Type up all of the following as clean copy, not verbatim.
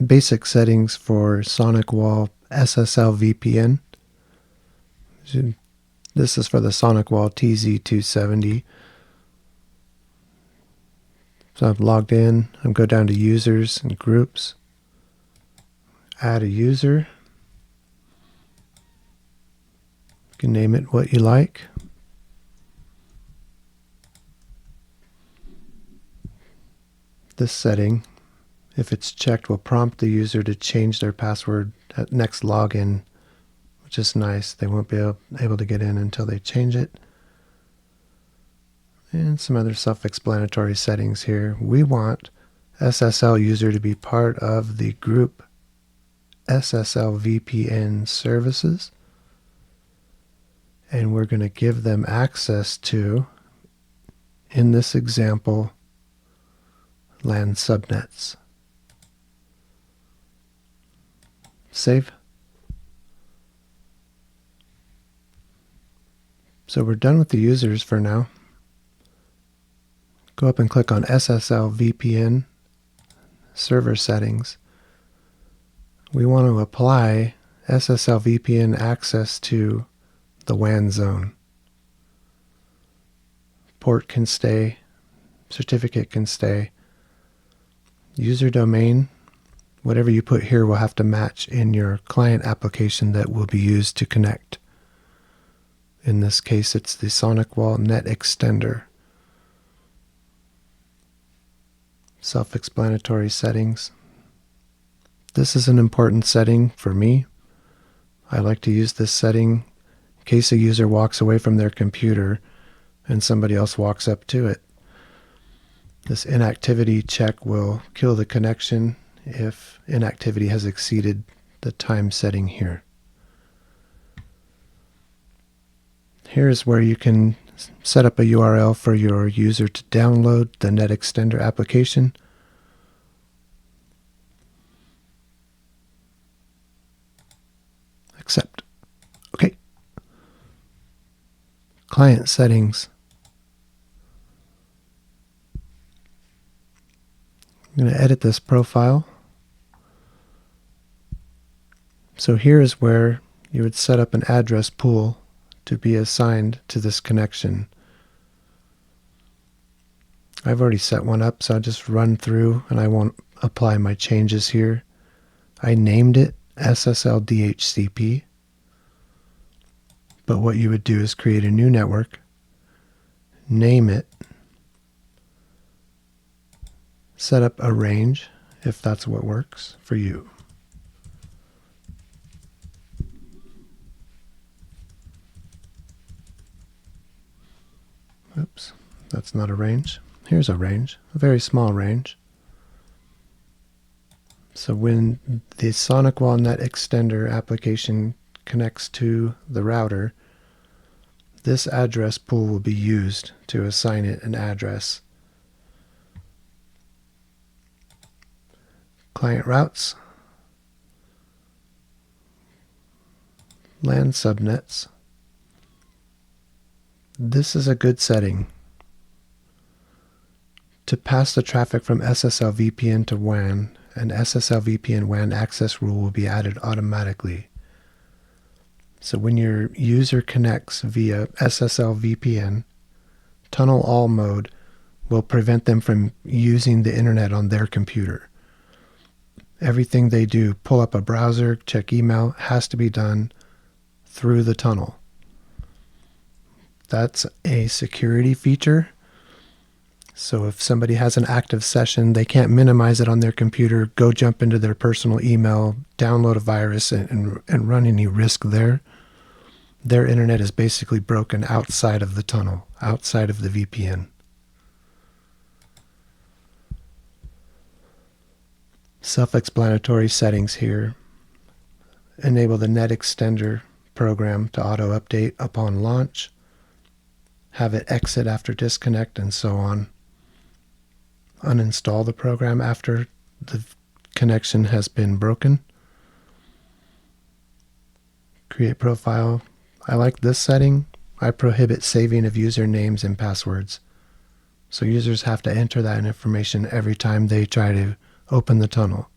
Basic settings for Sonicwall SSL VPN. This is for the Sonicwall TZ270. So I've logged in. I'm go down to users and groups. Add a user. You can name it what you like. This setting, if it's checked, will prompt the user to change their password at next login, which is nice. They won't be able to get in until they change it. And some other self-explanatory settings here. We want SSL user to be part of the group SSL VPN services. And we're going to give them access to, in this example, LAN subnets. Save. So we're done with the users for now. Go up and click on SSL VPN server settings. We want to apply SSL VPN access to the WAN zone. Port can stay, certificate can stay. User domain, whatever you put here will have to match in your client application that will be used to connect. In this case, it's the Sonicwall NetExtender. Self-explanatory settings. This is an important setting for me. I like to use this setting in case a user walks away from their computer and somebody else walks up to it. This inactivity check will kill the connection if inactivity has exceeded the time setting here. Here's where you can set up a URL for your user to download the NetExtender application. Accept. Okay. Client settings. I'm going to edit this profile. So here is where you would set up an address pool to be assigned to this connection. I've already set one up, so I'll just run through and I won't apply my changes here. I named it SSL DHCP, but what you would do is create a new network, name it, set up a range if that's what works for you. Oops, that's not a range. Here's a range, a very small range. So when the Sonicwall NetExtender application connects to the router, this address pool will be used to assign it an address. Client routes, LAN subnets. This is a good setting to pass the traffic from SSL VPN to WAN. An SSL VPN WAN access rule will be added automatically. So when your user connects via SSL VPN, tunnel all mode will prevent them from using the internet on their computer. Everything they do, pull up a browser, check email, has to be done through the tunnel. That's a security feature. So if somebody has an active session, they can't minimize it on their computer, go jump into their personal email, download a virus, and run any risk there. Their internet is basically broken outside of the tunnel, outside of the VPN. Self-explanatory settings here. Enable the NetExtender program to auto-update upon launch. Have it exit after disconnect and so on. Uninstall the program after the connection has been broken. Create profile. I like this setting. I prohibit saving of usernames and passwords. So users have to enter that information every time they try to open the tunnel.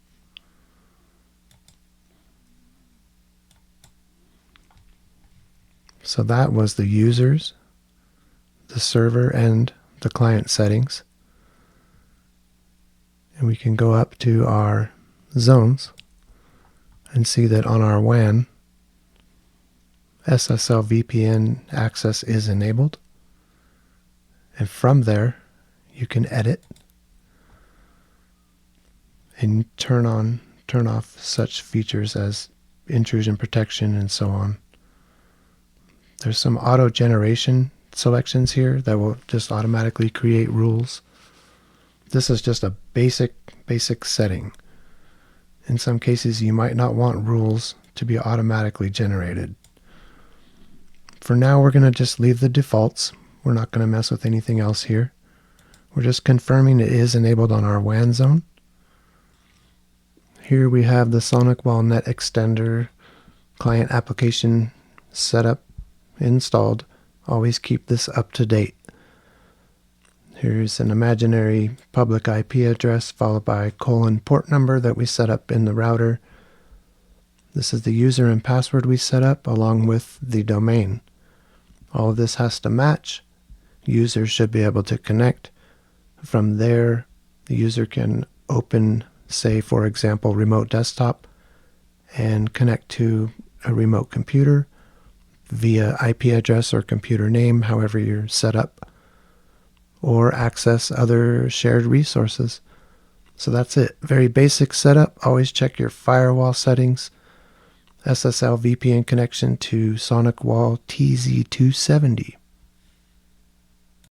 So that was the users, the server, and the client settings. And we can go up to our zones and see that on our WAN, SSL VPN access is enabled. And from there, you can edit and turn off such features as intrusion protection and so on. There's some auto generation selections here that will just automatically create rules. This is just a basic setting. In some cases, you might not want rules to be automatically generated. For now, we're going to just leave the defaults. We're not going to mess with anything else here. We're just confirming it is enabled on our WAN zone. Here we have the Sonicwall NetExtender client application setup installed. Always keep this up to date. Here's an imaginary public IP address followed by :port number that we set up in the router. This is the user and password we set up along with the domain. All of this has to match. Users should be able to connect. From there, the user can open, say, for example, remote desktop and connect to a remote computer via IP address or computer name, however you're set up, or access other shared resources. So that's it. Very basic setup. Always check your firewall settings. SSL VPN connection to Sonicwall TZ270.